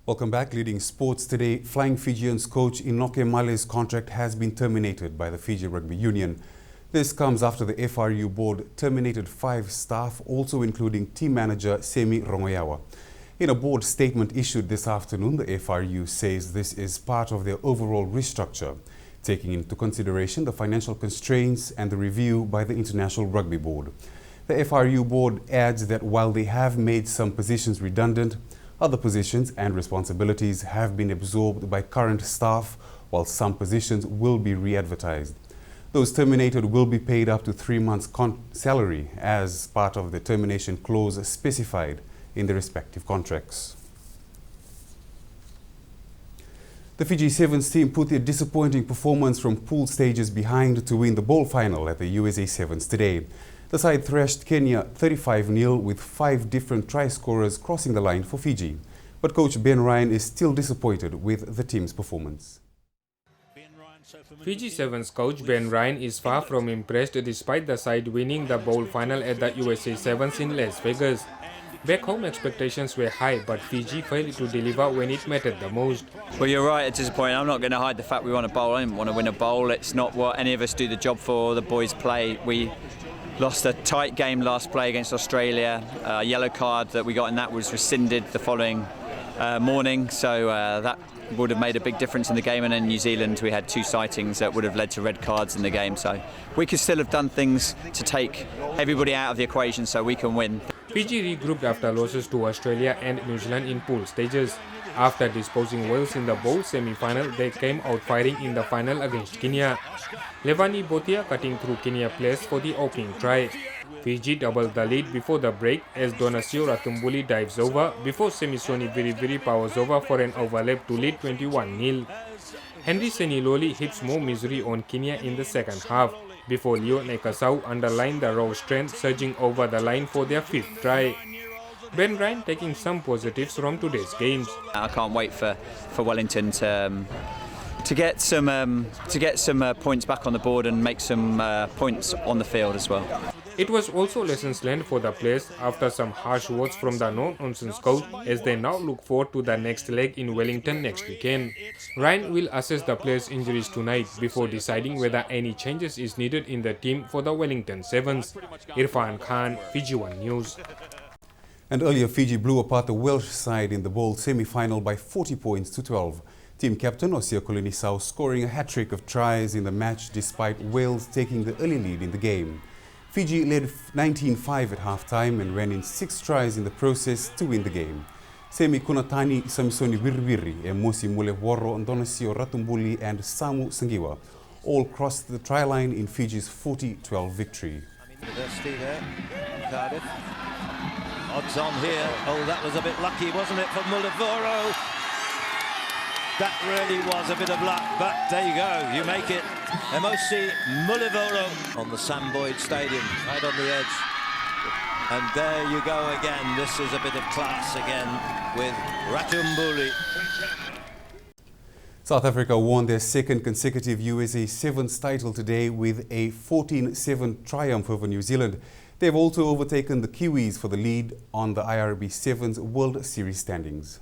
Welcome back. Leading sports today, Flying Fijians coach Inoke Male's contract has been terminated by the Fiji Rugby Union. This comes after the FRU board terminated 5 staff, also including team manager Semi Rongoyawa. In a board statement issued this afternoon, the FRU says this is part of their overall restructure, taking into consideration the financial constraints and the review by the International Rugby Board. The FRU board adds that while they have made some positions redundant, other positions and responsibilities have been absorbed by current staff, while some positions will be re-advertised. Those terminated will be paid up to 3 months' salary as part of the termination clause specified in the respective contracts. The Fiji Sevens team put their disappointing performance from pool stages behind to win the bowl final at the USA Sevens today. The side thrashed Kenya 35-0 with 5 different try scorers crossing the line for Fiji. But coach Ben Ryan is still disappointed with the team's performance. Fiji Sevens coach Ben Ryan is far from impressed despite the side winning the bowl final at the USA Sevens in Las Vegas. Back home expectations were high, but Fiji failed to deliver when it mattered the most. Well, you're right, it's disappointing. I'm not going to hide the fact we won a bowl. I didn't want to win a bowl. It's not what any of us do the job for. The boys play. We lost a tight game last play against Australia. A yellow card that we got in that was rescinded the following morning, so that would have made a big difference in the game. And in New Zealand we had 2 sightings that would have led to red cards in the game, so we could still have done things to take everybody out of the equation so we can win. Fiji regrouped after losses to Australia and New Zealand in pool stages. After disposing Wales in the bowl semi-final, they came out fighting in the final against Kenya. Levani Botia cutting through Kenya players for the opening try. Fiji doubled the lead before the break as Donasio Ratumbuli dives over before Semisoni Viriviri powers over for an overlap to lead 21-0. Henry Seniloli heaps more misery on Kenya in the second half before Leo Nekasau underlined the raw strength, surging over the line for their 5th try. Ben Ryan taking some positives from today's games. I can't wait for Wellington to get some points back on the board and make some points on the field as well. It was also lessons learned for the players after some harsh words from the no-nonsense coach as they now look forward to the next leg in Wellington next weekend. Ryan will assess the players' injuries tonight before deciding whether any changes is needed in the team for the Wellington Sevens. Irfan Khan, Fiji One News. And earlier, Fiji blew apart the Welsh side in the bowl semi-final by 40 points to 12. Team captain Osia Kolonisau scoring a hat-trick of tries in the match despite Wales taking the early lead in the game. Fiji led 19-5 at half-time and ran in 6 tries in the process to win the game. Semi Kunatani Samisoni Wirwiri, Emosi Muleworo, Donasio Ratumbuli and Samu Sangiwa all crossed the try line in Fiji's 40-12 victory. University there, Cardiff. Odds on here. Oh, that was a bit lucky, wasn't it, for Mulevoro? That really was a bit of luck, but there you go, you make it. Emosi Mulevoro on the Sam Boyd Stadium, right on the edge. And there you go again. This is a bit of class again with Ratumbuli. South Africa won their 2nd consecutive USA Sevens title today with a 14-7 triumph over New Zealand. They've also overtaken the Kiwis for the lead on the IRB Sevens World Series standings.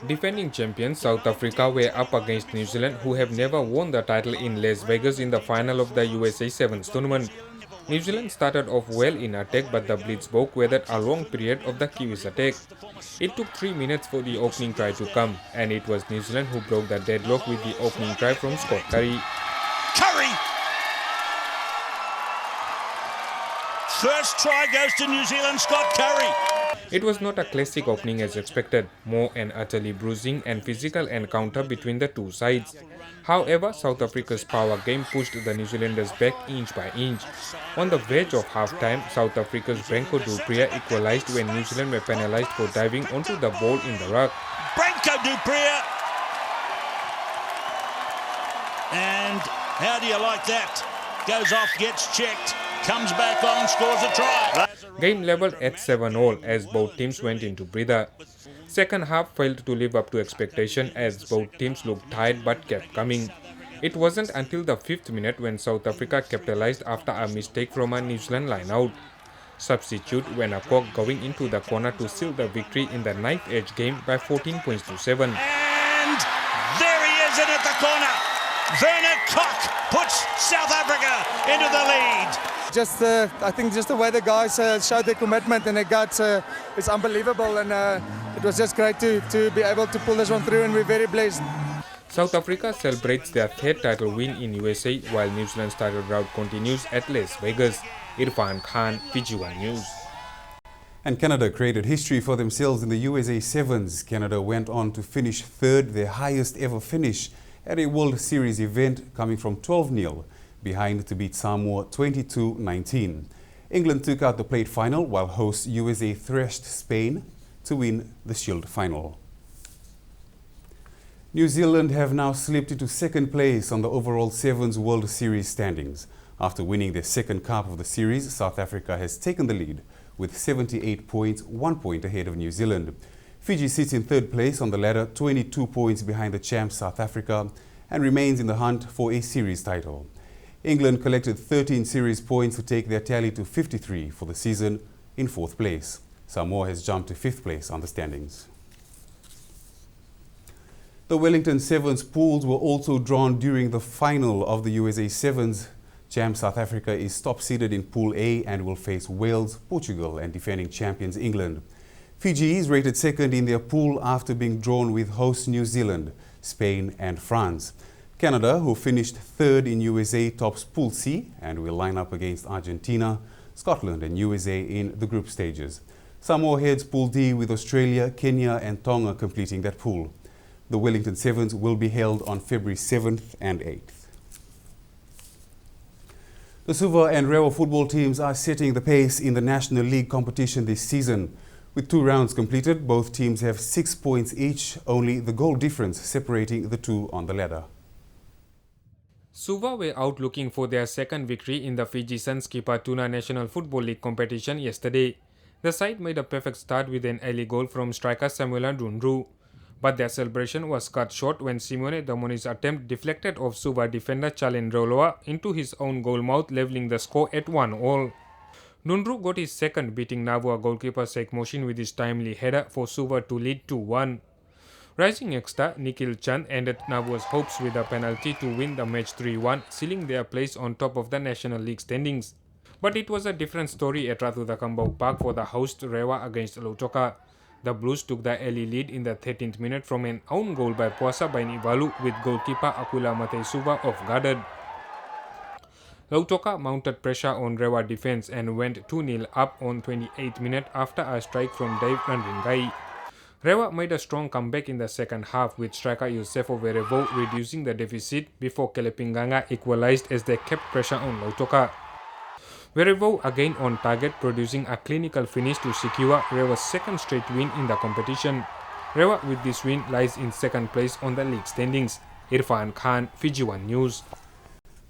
Defending champions South Africa were up against New Zealand, who have never won the title in Las Vegas in the final of the USA Sevens tournament. New Zealand started off well in attack, but the Blitzbok weathered a long period of the Kiwis' attack. It took 3 minutes for the opening try to come, and it was New Zealand who broke the deadlock with the opening try from Scott Curry. Curry! First try goes to New Zealand, Scott Curry. It was not a classic opening as expected, more an utterly bruising and physical encounter between the two sides. However, South Africa's power game pushed the New Zealanders back inch by inch. On the verge of half-time, South Africa's Branko du Preez equalized when New Zealand were penalized for diving onto the ball in the ruck. Branko du Preez. And how do you like that? Goes off, gets checked, comes back on, scores a try. Game leveled at 7-all as both teams went into breather. Second half failed to live up to expectation as both teams looked tired but kept coming. It wasn't until the 5th minute when South Africa capitalized after a mistake from a New Zealand line-out. substitute Wenakok going into the corner to seal the victory in the ninth edge game by 14 points to 7. And there he is in at the corner. Werner Kok puts South Africa into the lead. I think just the way the guys showed their commitment and their guts is unbelievable, and it was just great to be able to pull this one through, and we're very blessed. South Africa celebrates their third title win in USA while New Zealand's title rout continues at Las Vegas. Irfan Khan, Fiji One News. And Canada created history for themselves in the USA Sevens. Canada went on to finish third, their highest ever finish at a World Series event, coming from 12-0 behind to beat Samoa 22-19. England took out the plate final while host USA thrashed Spain to win the Shield final. New Zealand have now slipped into second place on the overall Sevens World Series standings. After winning their second cup of the series, South Africa has taken the lead with 78 points, 1 point ahead of New Zealand. Fiji sits in third place on the ladder, 22 points behind the champs South Africa, and remains in the hunt for a series title. England collected 13 series points to take their tally to 53 for the season, in fourth place. Samoa has jumped to fifth place on the standings. The Wellington Sevens pools were also drawn during the final of the USA Sevens. Champ South Africa is top-seeded in Pool A and will face Wales, Portugal and defending champions England. Fiji is rated second in their pool after being drawn with host New Zealand, Spain and France. Canada, who finished third in USA, tops Pool C and will line up against Argentina, Scotland and USA in the group stages. Samoa heads Pool D with Australia, Kenya and Tonga completing that pool. The Wellington Sevens will be held on February 7th and 8th. The Suva and Rewa football teams are setting the pace in the National League competition this season. With 2 rounds completed, both teams have 6 points each, only the goal difference separating the two on the ladder. Suva were out looking for their second victory in the Fiji Sunkeeper Tuna National Football League competition yesterday. The side made a perfect start with an early goal from striker Samuela Ndunru. But their celebration was cut short when Simone Domoni's attempt deflected off Suva defender Chalen Roloa into his own goal mouth, levelling the score at 1-1. Ndunru got his second, beating Navua goalkeeper Sheikh Moshin with his timely header for Suva to lead 2-1. Rising extra Nikhil Chand ended Navua's hopes with a penalty to win the match 3-1, sealing their place on top of the National League standings. But it was a different story at Ratudakambau Park for the host Rewa against Lautoka. The Blues took the early lead in the 13th minute from an own goal by Puasa Bainivalu with goalkeeper Akula Matesuva off-guarded. Lautoka mounted pressure on Rewa defence and went 2-0 up on 28th minute after a strike from Dave Randringai. Rewa made a strong comeback in the second half with striker Yosefo Verevo reducing the deficit before Kelepinganga equalised as they kept pressure on Lautoka. Verevo again on target, producing a clinical finish to secure Rewa's second straight win in the competition. Rewa with this win lies in second place on the league standings. Irfan Khan, Fiji One News.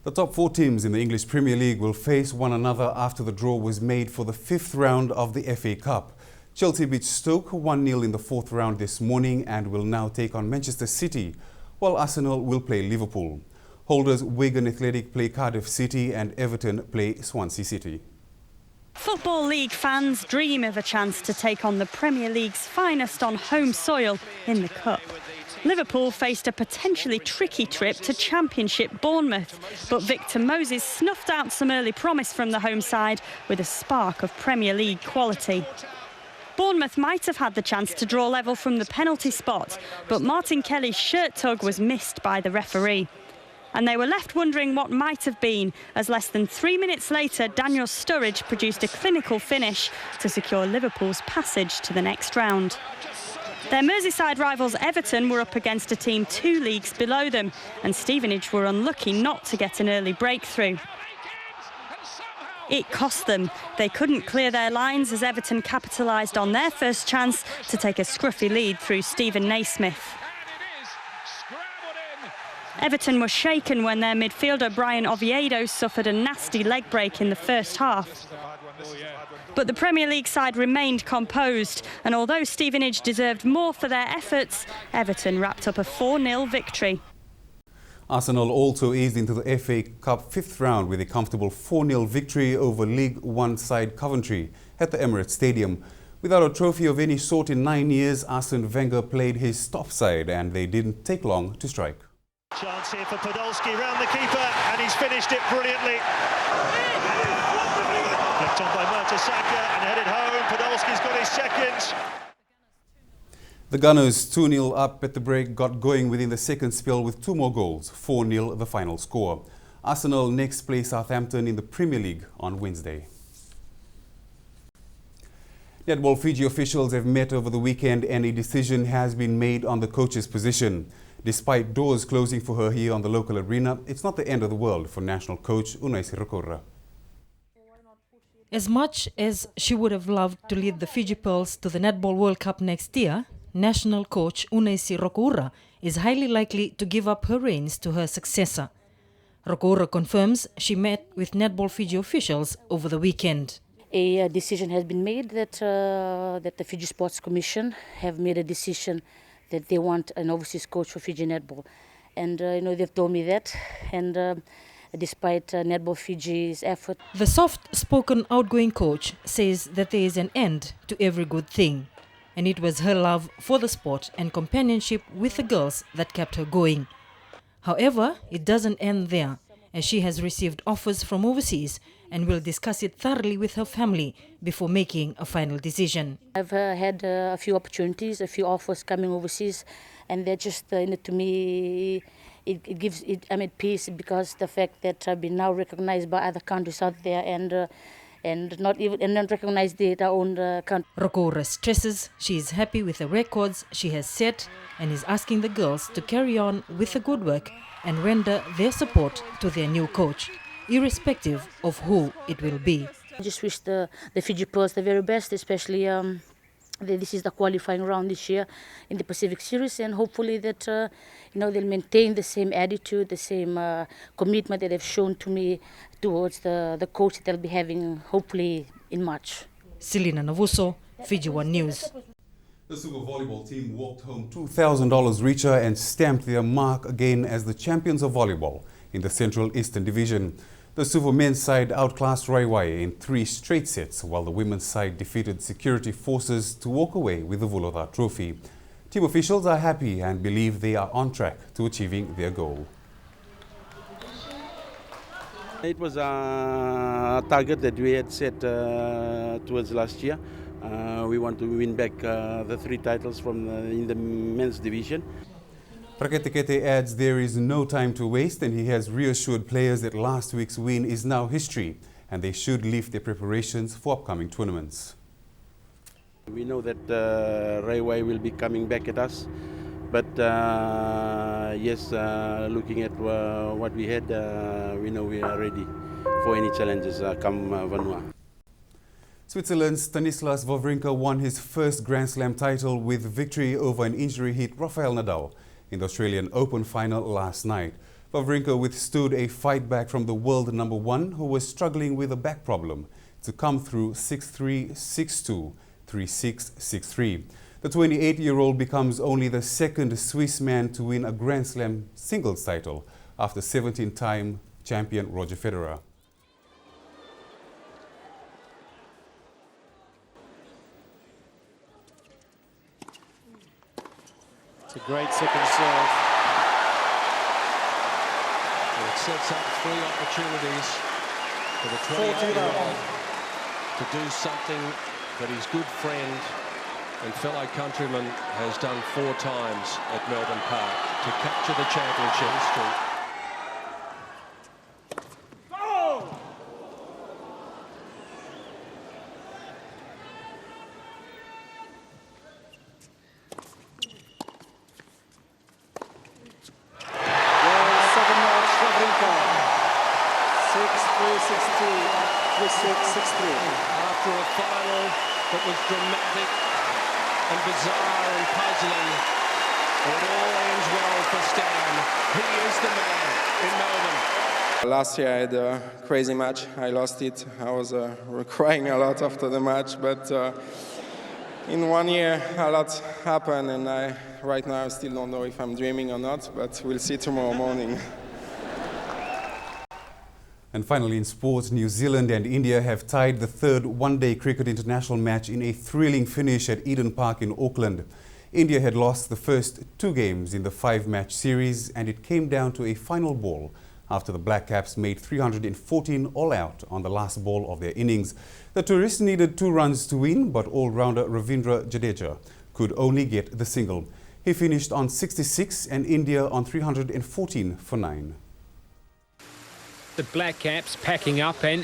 The top 4 teams in the English Premier League will face one another after the draw was made for the 5th round of the FA Cup. Chelsea beat Stoke 1-0 in the 4th round this morning and will now take on Manchester City, while Arsenal will play Liverpool. Holders Wigan Athletic play Cardiff City and Everton play Swansea City. Football League fans dream of a chance to take on the Premier League's finest on home soil in the Cup. Liverpool faced a potentially tricky trip to Championship Bournemouth, but Victor Moses snuffed out some early promise from the home side with a spark of Premier League quality. Bournemouth might have had the chance to draw level from the penalty spot, but Martin Kelly's shirt tug was missed by the referee. And they were left wondering what might have been, as less than 3 minutes later, Daniel Sturridge produced a clinical finish to secure Liverpool's passage to the next round. Their Merseyside rivals Everton were up against a team 2 leagues below them, and Stevenage were unlucky not to get an early breakthrough. It cost them. They couldn't clear their lines as Everton capitalised on their first chance to take a scruffy lead through Stephen Naismith. Everton were shaken when their midfielder Brian Oviedo suffered a nasty leg break in the first half. But the Premier League side remained composed, and although Stevenage deserved more for their efforts, Everton wrapped up a 4-0 victory. Arsenal also eased into the FA Cup 5th round with a comfortable 4-0 victory over League One side Coventry. at the Emirates Stadium. Without a trophy of any sort in 9 years, Arsene Wenger played his top side and they didn't take long to strike. Chance here for Podolski round the keeper, and he's finished it brilliantly. Flipped on by Mertesacker and headed home. Podolski's got his second. The Gunners, 2-0 up at the break, got going within the second spell with 2 more goals, 4-0 the final score. Arsenal next play Southampton in the Premier League on Wednesday. Netball Fiji officials have met over the weekend and a decision has been made on the coach's position. Despite doors closing for her here on the local arena, it's not the end of the world for national coach Unaisi Rakoura. As much as she would have loved to lead the Fiji Pearls to the Netball World Cup next year, national coach Unaisi Rakoura is highly likely to give up her reins to her successor. Rakoura confirms she met with Netball Fiji officials over the weekend. A decision has been made that the Fiji Sports Commission have made a decision that they want an overseas coach for Fiji Netball. And they've told me that, and despite Netball Fiji's effort. The soft-spoken outgoing coach says that there is an end to every good thing. And it was her love for the sport and companionship with the girls that kept her going. However, it doesn't end there, as she has received offers from overseas and will discuss it thoroughly with her family before making a final decision. I've had a few opportunities, a few offers coming overseas, and they're just, to me, it gives it, I'm at peace because the fact that I've been now recognized by other countries out there and not recognized our own country. Rakoura stresses she is happy with the records she has set and is asking the girls to carry on with the good work and render their support to their new coach, irrespective of who it will be. I just wish the Fiji Pearls the very best, especially this is the qualifying round this year in the Pacific Series, and hopefully that they'll maintain the same attitude, the same commitment that they've shown to me towards the coach that they'll be having hopefully in March. Selina Navuso, Fiji One News. The Super Volleyball team walked home $2,000 richer and stamped their mark again as the champions of volleyball in the Central Eastern Division. The Suvo men's side outclassed Raiwai in 3 straight sets, while the women's side defeated security forces to walk away with the Vulotha trophy. Team officials are happy and believe they are on track to achieving their goal. It was a target that we had set towards last year. We want to win back the 3 titles in the men's division. Praketekete adds there is no time to waste, and he has reassured players that last week's win is now history and they should lift their preparations for upcoming tournaments. We know that Raiwai will be coming back at us, but yes, looking at what we had, we know we are ready for any challenges come Vanua. Switzerland's Stanislas Wawrinka won his first Grand Slam title with victory over an injury-hit Rafael Nadal in the Australian Open final last night. Wawrinka withstood a fight back from the world number 1, who was struggling with a back problem, to come through 6-3, 6-2, 3-6, 6-3. The 28-year-old becomes only the second Swiss man to win a Grand Slam singles title after 17-time champion Roger Federer. It's a great second serve. It sets up 3 opportunities for the 28-year-old to do something that his good friend and fellow countryman has done 4 times at Melbourne Park, to capture the championship. After a final that was dramatic and bizarre and puzzling, it all ends well for Stan. He is the man in Melbourne. Last year I had a crazy match. I lost it. I was crying a lot after the match, but in 1 year a lot happened, and right now I still don't know if I'm dreaming or not, but we'll see tomorrow morning. And finally in sports, New Zealand and India have tied the third one-day cricket international match in a thrilling finish at Eden Park in Auckland. India had lost the first 2 games in the 5-match series, and it came down to a final ball after the Black Caps made 314 all out on the last ball of their innings. The tourists needed 2 runs to win, but all-rounder Ravindra Jadeja could only get the single. He finished on 66 and India on 314 for 9. The Black Caps packing up and